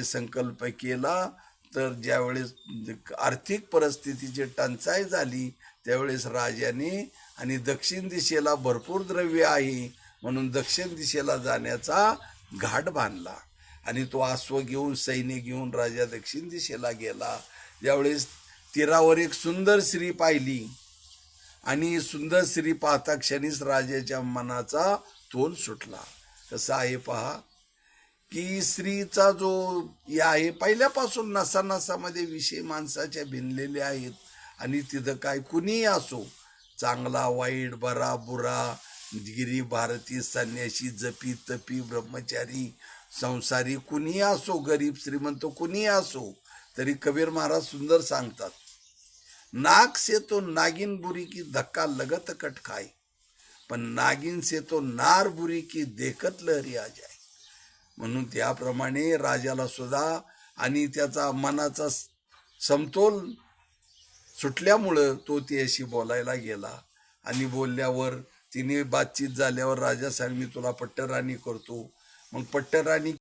न्याय संकल्प केला तर ज्यावेळेस आर्थिक परिस्थितीची टंचाई झाली त्यावेळेस राजाने आणि दक्षिण दिशेला भरपूर द्रव्य आहे म्हणून दक्षिण दिशेला जाण्याचा घाट बांधला आणि तो अश्व घेऊन सैन्य घेऊन राजा दक्षिण दिशेला गेला. ज्यावेळेस तीरावर एक सुंदर स्त्री पाहिली आणि सुंदर स्त्री पाहता क्षणीच राजाच्या मनाचा तोल सुटला. कसं आहे पहा की स्त्रीचा जो या आहे पहिल्यापासून नसानसामध्ये विषय माणसाच्या भिनलेले आहेत आणि तिथं काय कुणीही असो चांगला वाईट बरा बुरा गिरी भारती संन्यासी जपी तपी ब्रह्मचारी संसारी कुणीही असो गरीब श्रीमंत कुणीही असो तरी कबीर महाराज सुंदर सांगतात नाक से तो नागिन बुरी की धक्का लगत कट खाए पण नागिन से तो नार बुरी की देखत लहरी आ जाए. म्हणून त्याप्रमाणे राजाला सुद्धा आणि त्याचा मनाचा समतोल सुटल्यामुळं तो त्याशी बोलायला गेला आणि बोलल्यावर तिने बातचीत झाल्यावर राजा सांग मी तुला पट्टराणी करतो. मग पट्टराणी